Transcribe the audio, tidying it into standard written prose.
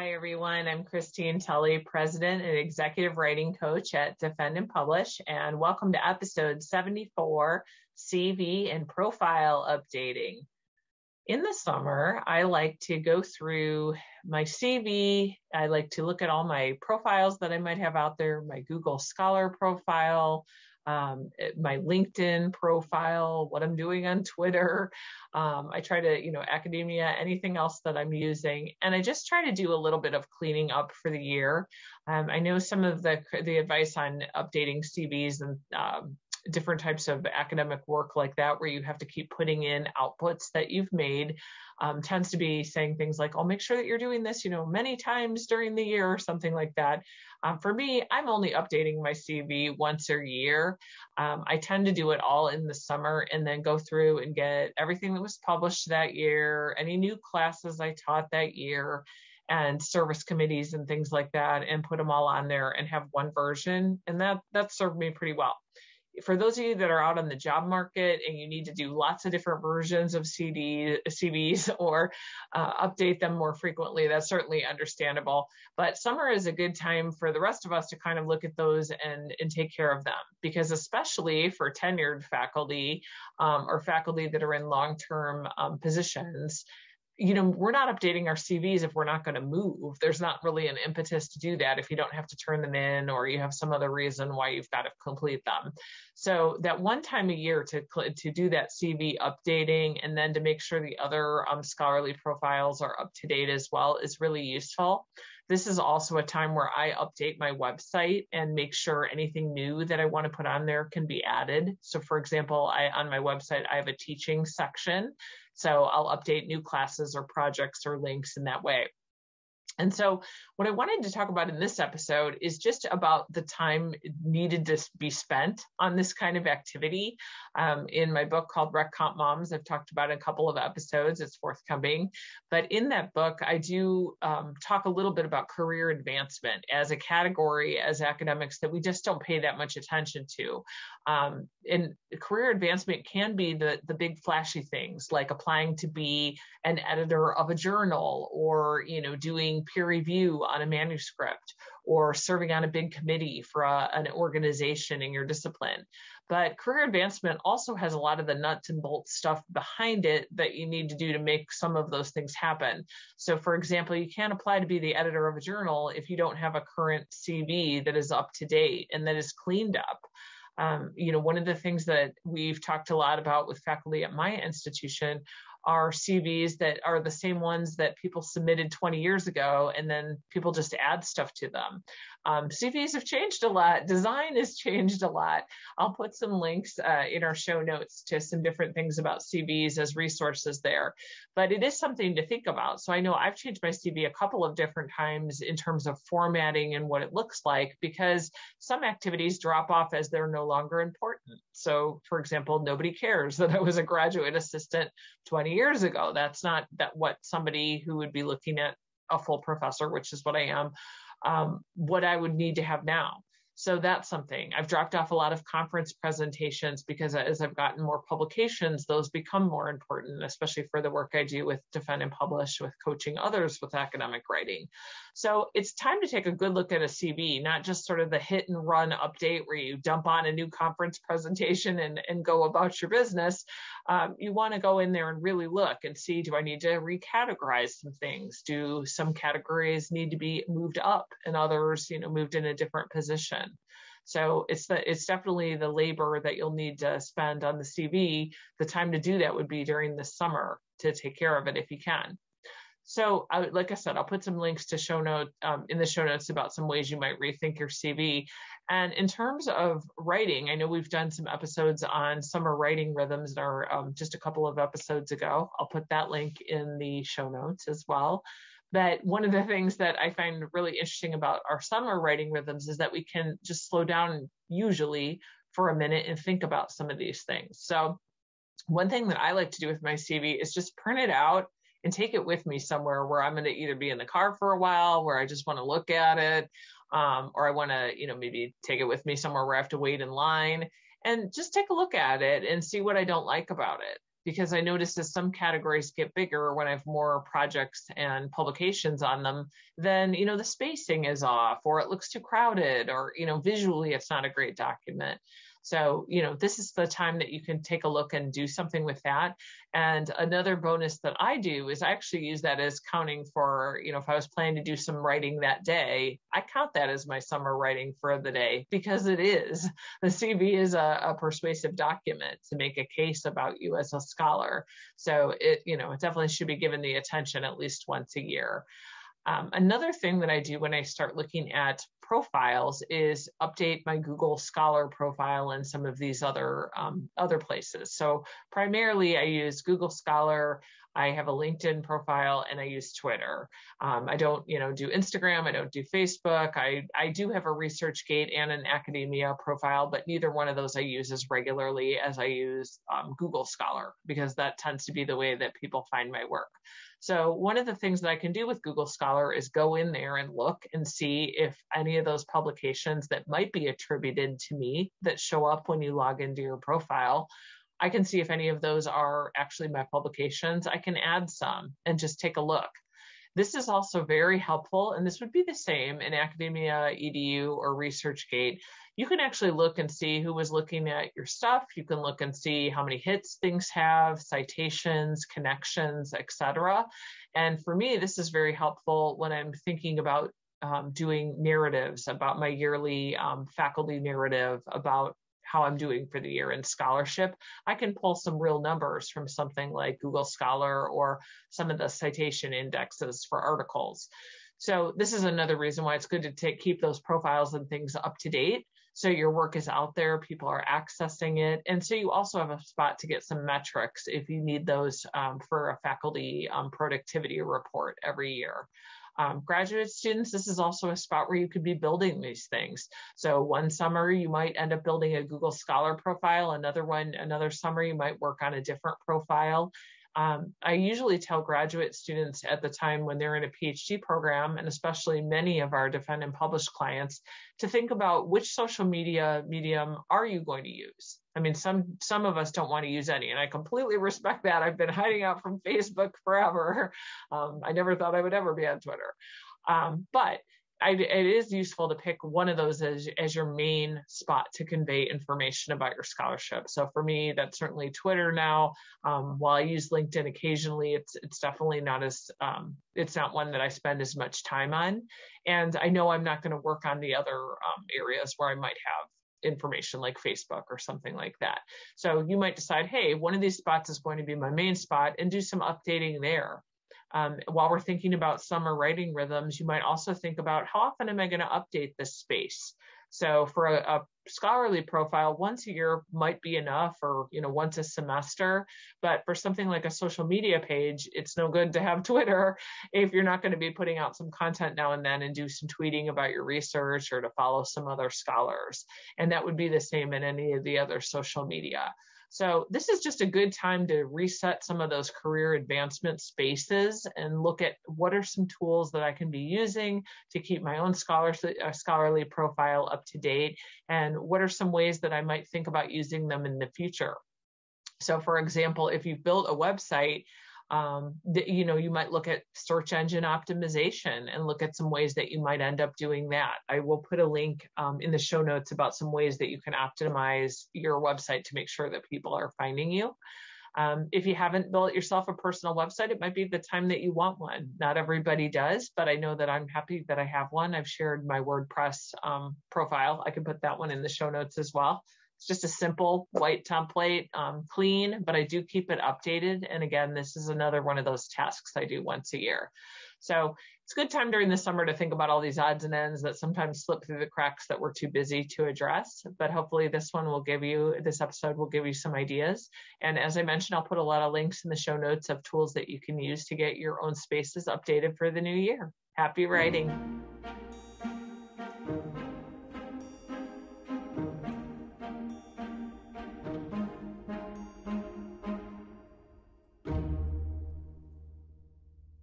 Hi, everyone. I'm Christine Tulley, President and Executive Writing Coach at Defend and Publish, and welcome to episode 74, CV and Profile Updating. In the summer, I like to go through my CV. I like to look at all my profiles that I might have out there, my Google Scholar profile, my LinkedIn profile, what I'm doing on Twitter. I try to, academia, anything else that I'm using. And I just try to do a little bit of cleaning up for the year. I know some of the advice on updating CVs and different types of academic work like that, where you have to keep putting in outputs that you've made, tends to be saying things like, "Oh, make sure that you're doing this, many times during the year," or something like that. For me, I'm only updating my CV once a year. I tend to do it all in the summer and then go through and get everything that was published that year, any new classes I taught that year, and service committees and things like that, and put them all on there and have one version. And that served me pretty well. For those of you that are out on the job market and you need to do lots of different versions of CVs or update them more frequently, that's certainly understandable. But summer is a good time for the rest of us to kind of look at those and take care of them, because especially for tenured faculty or faculty that are in long-term positions, we're not updating our CVs if we're not going to move. There's not really an impetus to do that if you don't have to turn them in or you have some other reason why you've got to complete them. So that one time a year to do that CV updating, and then to make sure the other scholarly profiles are up to date as well, is really useful. This is also a time where I update my website and make sure anything new that I want to put on there can be added. So for example, on my website, I have a teaching section. So I'll update new classes or projects or links in that way. And so what I wanted to talk about in this episode is just about the time needed to be spent on this kind of activity. In my book called Rec Comp Moms, I've talked about a couple of episodes. It's forthcoming. But in that book, I do talk a little bit about career advancement as a category as academics that we just don't pay that much attention to. And career advancement can be the big flashy things, like applying to be an editor of a journal, or doing peer review on a manuscript, or serving on a big committee for an organization in your discipline. But career advancement also has a lot of the nuts and bolts stuff behind it that you need to do to make some of those things happen. So for example, you can't apply to be the editor of a journal if you don't have a current CV that is up to date and that is cleaned up. One of the things that we've talked a lot about with faculty at my institution are CVs that are the same ones that people submitted 20 years ago, and then people just add stuff to them. CVs have changed a lot. Design has changed a lot. I'll put some links in our show notes to some different things about CVs as resources there. But it is something to think about. So I know I've changed my CV a couple of different times in terms of formatting and what it looks like, because some activities drop off as they're no longer important. So for example, nobody cares that I was a graduate assistant 20 years ago. That's not what somebody who would be looking at a full professor, which is what I am, what I would need to have now. So that's something. I've dropped off a lot of conference presentations because as I've gotten more publications, those become more important, especially for the work I do with Defend and Publish, with coaching others with academic writing. So it's time to take a good look at a CV, not just sort of the hit and run update where you dump on a new conference presentation and go about your business. You want to go in there and really look and see, do I need to recategorize some things? Do some categories need to be moved up and others, moved in a different position? So it's definitely the labor that you'll need to spend on the CV. The time to do that would be during the summer to take care of it if you can. So like I said, I'll put some links to in the show notes about some ways you might rethink your CV. And in terms of writing, I know we've done some episodes on summer writing rhythms just a couple of episodes ago. I'll put that link in the show notes as well. But one of the things that I find really interesting about our summer writing rhythms is that we can just slow down usually for a minute and think about some of these things. So one thing that I like to do with my CV is just print it out and take it with me somewhere where I'm going to either be in the car for a while, where I just want to look at it, or I want to, maybe take it with me somewhere where I have to wait in line and just take a look at it and see what I don't like about it. because I noticed as some categories get bigger, when I have more projects and publications on them, then, the spacing is off, or it looks too crowded, or, visually it's not a great document. So, this is the time that you can take a look and do something with that. And another bonus that I do is I actually use that as counting for, if I was planning to do some writing that day, I count that as my summer writing for the day, because it is. The CV is a persuasive document to make a case about you as a scholar. So it definitely should be given the attention at least once a year. Another thing that I do when I start looking at profiles is update my Google Scholar profile and some of these other places. So primarily I use Google Scholar, I have a LinkedIn profile, and I use Twitter. I don't, do Instagram, I don't do Facebook. I do have a ResearchGate and an academia profile, but neither one of those I use as regularly as I use Google Scholar, because that tends to be the way that people find my work. So one of the things that I can do with Google Scholar is go in there and look and see if any of those publications that might be attributed to me that show up when you log into your profile, I can see if any of those are actually my publications. I can add some and just take a look. This is also very helpful, and this would be the same in Academia, EDU, or ResearchGate. You can actually look and see who was looking at your stuff. You can look and see how many hits things have, citations, connections, etc. And for me, this is very helpful when I'm thinking about doing narratives about my yearly faculty narrative about how I'm doing for the year in scholarship. I can pull some real numbers from something like Google Scholar or some of the citation indexes for articles. So this is another reason why it's good to keep those profiles and things up to date. So your work is out there, people are accessing it. And so you also have a spot to get some metrics if you need those for a faculty productivity report every year. Graduate students, this is also a spot where you could be building these things. So one summer you might end up building a Google Scholar profile, another summer you might work on a different profile. I usually tell graduate students at the time when they're in a PhD program, and especially many of our defend and publish clients, to think about which social media medium are you going to use. I mean, some of us don't want to use any, and I completely respect that. I've been hiding out from Facebook forever. I never thought I would ever be on Twitter. But it is useful to pick one of those as your main spot to convey information about your scholarship. So for me, that's certainly Twitter now. While I use LinkedIn occasionally, it's definitely not it's not one that I spend as much time on. And I know I'm not going to work on the other areas where I might have information like Facebook or something like that. So you might decide, hey, one of these spots is going to be my main spot, and do some updating there. While we're thinking about summer writing rhythms, you might also think about how often am I going to update this space? So for a scholarly profile, once a year might be enough, or once a semester. But for something like a social media page, it's no good to have Twitter if you're not going to be putting out some content now and then and do some tweeting about your research or to follow some other scholars. And that would be the same in any of the other social media. So this is just a good time to reset some of those career advancement spaces and look at what are some tools that I can be using to keep my own scholarly profile up to date, and what are some ways that I might think about using them in the future. So for example, if you've built a website, you might look at search engine optimization and look at some ways that you might end up doing that. I will put a link in the show notes about some ways that you can optimize your website to make sure that people are finding you. If you haven't built yourself a personal website, it might be the time that you want one. Not everybody does, but I know that I'm happy that I have one. I've shared my WordPress profile. I can put that one in the show notes as well. It's just a simple white template, clean, but I do keep it updated. And again, this is another one of those tasks I do once a year. So it's a good time during the summer to think about all these odds and ends that sometimes slip through the cracks that we're too busy to address. But hopefully this episode will give you some ideas. And as I mentioned, I'll put a lot of links in the show notes of tools that you can use to get your own spaces updated for the new year. Happy writing.